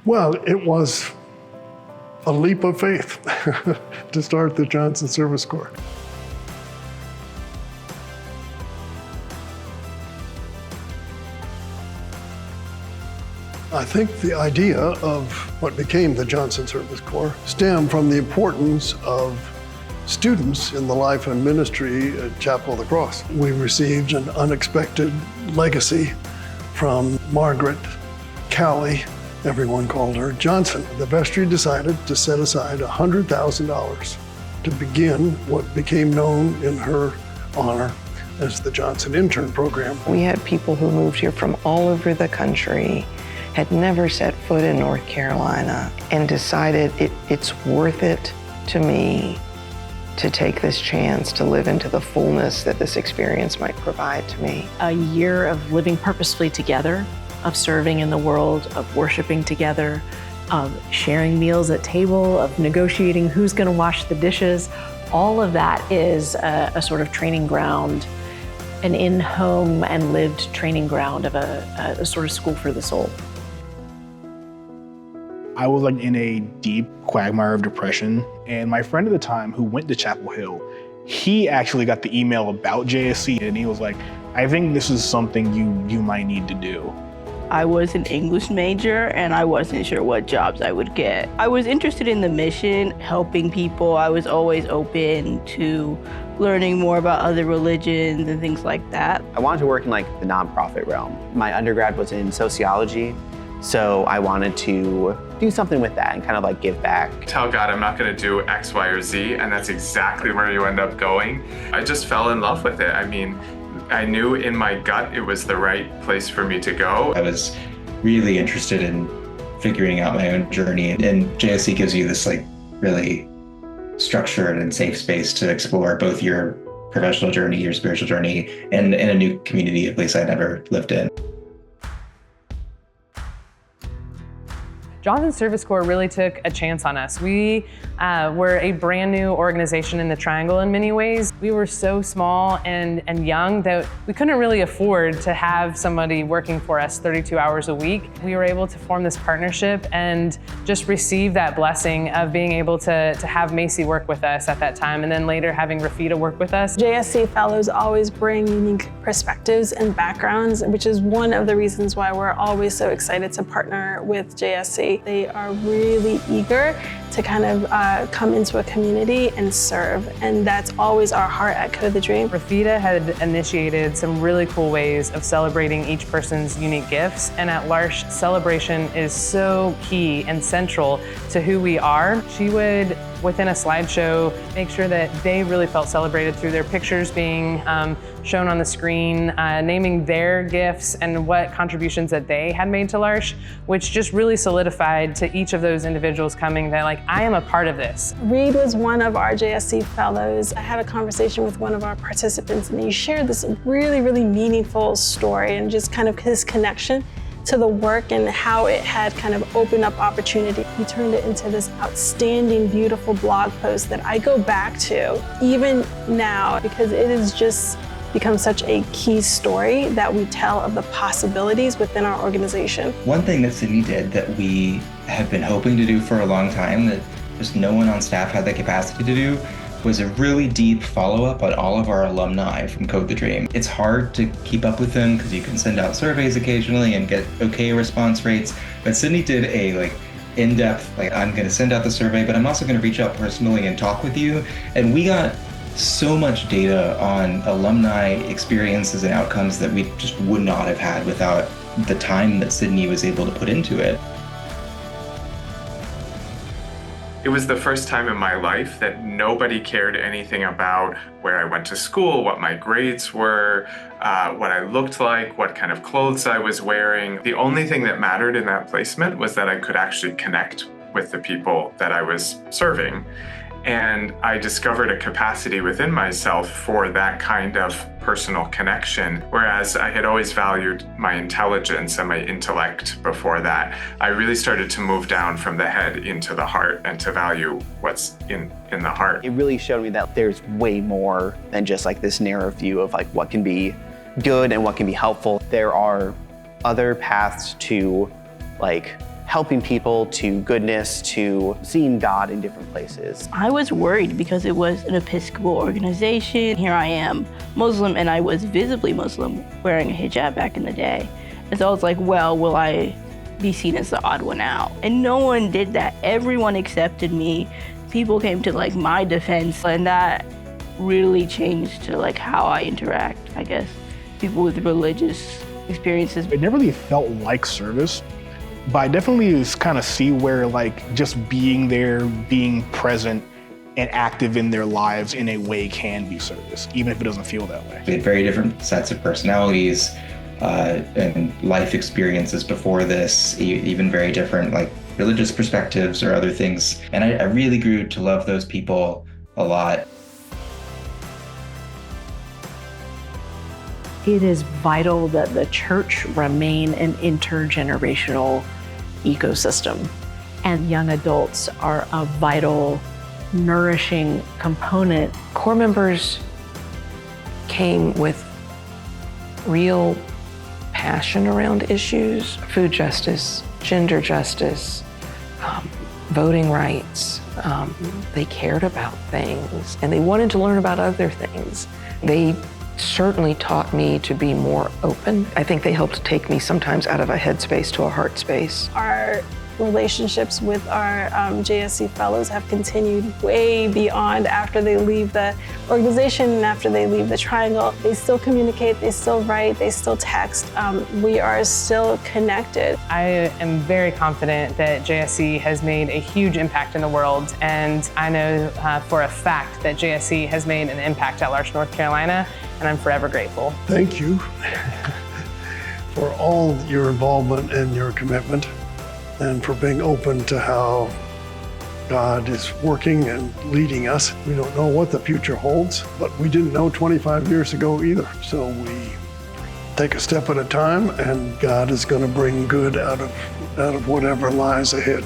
Well, it was a leap of faith to start the Johnson Service Corps. I think the idea of what became the Johnson Service Corps stemmed from the importance of students in the life and ministry at Chapel of the Cross. We received an unexpected legacy from Margaret Cowley, everyone called her Johnson. The vestry decided to set aside $100,000 to begin what became known in her honor as the Johnson Intern Program. We had people who moved here from all over the country, had never set foot in North Carolina, and decided it's worth it to me to take this chance to live into the fullness that this experience might provide to me. A year of living purposefully together, of serving in the world, of worshiping together, of sharing meals at table, of negotiating who's gonna wash the dishes. All of that is a sort of training ground, an in-home and lived training ground of a sort of school for the soul. I was like in a deep quagmire of depression, and my friend at the time who went to Chapel Hill, he actually got the email about JSC, and he was like, I think this is something you might need to do. I was an English major and I wasn't sure what jobs I would get. I was interested in the mission, helping people. I was always open to learning more about other religions and things like that. I wanted to work in like the nonprofit realm. My undergrad was in sociology, so I wanted to do something with that and kind of like give back. Tell God I'm not gonna do X, Y, or Z, and that's exactly where you end up going. I just fell in love with it. I mean, I knew in my gut it was the right place for me to go. I was really interested in figuring out my own journey, and JSC gives you this like really structured and safe space to explore both your professional journey, your spiritual journey, and in a new community, a place I'd never lived in. Johnson Service Corps really took a chance on us. We were a brand new organization in the Triangle in many ways. We were so small and young that we couldn't really afford to have somebody working for us 32 hours a week. We were able to form this partnership and just receive that blessing of being able to have Macy work with us at that time, and then later having Rafita work with us. JSC fellows always bring unique perspectives and backgrounds, which is one of the reasons why we're always so excited to partner with JSC. They are really eager to kind of come into a community and serve, and that's always our heart at Code the Dream. Rafita had initiated some really cool ways of celebrating each person's unique gifts, and at L'Arche, celebration is so key and central to who we are. She would, within a slideshow, make sure that they really felt celebrated through their pictures being shown on the screen, naming their gifts and what contributions that they had made to L'Arche, which just really solidified to each of those individuals coming that like, I am a part of this. Reed was one of our JSC fellows. I had a conversation with one of our participants, and he shared this really, really meaningful story and just kind of his connection to the work and how it had kind of opened up opportunity. He turned it into this outstanding, beautiful blog post that I go back to even now, because it has just become such a key story that we tell of the possibilities within our organization. One thing that Sydney did that we have been hoping to do for a long time that just no one on staff had the capacity to do was a really deep follow-up on all of our alumni from Code the Dream. It's hard to keep up with them because you can send out surveys occasionally and get okay response rates, but Sydney did a in-depth, I'm gonna send out the survey, but I'm also gonna reach out personally and talk with you. And we got so much data on alumni experiences and outcomes that we just would not have had without the time that Sydney was able to put into it. It was the first time in my life that nobody cared anything about where I went to school, what my grades were, what I looked like, what kind of clothes I was wearing. The only thing that mattered in that placement was that I could actually connect with the people that I was serving. And I discovered a capacity within myself for that kind of personal connection, whereas I had always valued my intelligence and my intellect before that. I really started to move down from the head into the heart and to value what's in the heart. It really showed me that there's way more than just like this narrow view of like what can be good and what can be helpful. There are other paths to like helping people to goodness to seeing God in different places. I was worried because it was an Episcopal organization. Here I am, Muslim, and I was visibly Muslim, wearing a hijab back in the day. And so I was like, well, will I be seen as the odd one out? And no one did that. Everyone accepted me. People came to like my defense, and that really changed to like how I interact, I guess, people with religious experiences. It never really felt like service, but I definitely kind of see where like just being there, being present, and active in their lives in a way can be service, even if it doesn't feel that way. We had very different sets of personalities and life experiences before this, even very different like religious perspectives or other things. And I really grew to love those people a lot. It is vital that the church remain an intergenerational ecosystem, and young adults are a vital, nourishing component. Core members came with real passion around issues, food justice, gender justice, voting rights. They cared about things, and they wanted to learn about other things. They certainly taught me to be more open. I think they helped take me sometimes out of a head space to a heart space. Our relationships with our JSC fellows have continued way beyond after they leave the organization and after they leave the Triangle. They still communicate, they still write, they still text. We are still connected. I am very confident that JSC has made a huge impact in the world, and I know for a fact that JSC has made an impact at Larch, North Carolina, and I'm forever grateful. Thank you for all your involvement and your commitment, and for being open to how God is working and leading us. We don't know what the future holds, but we didn't know 25 years ago either. So we take a step at a time, and God is going to bring good out of whatever lies ahead.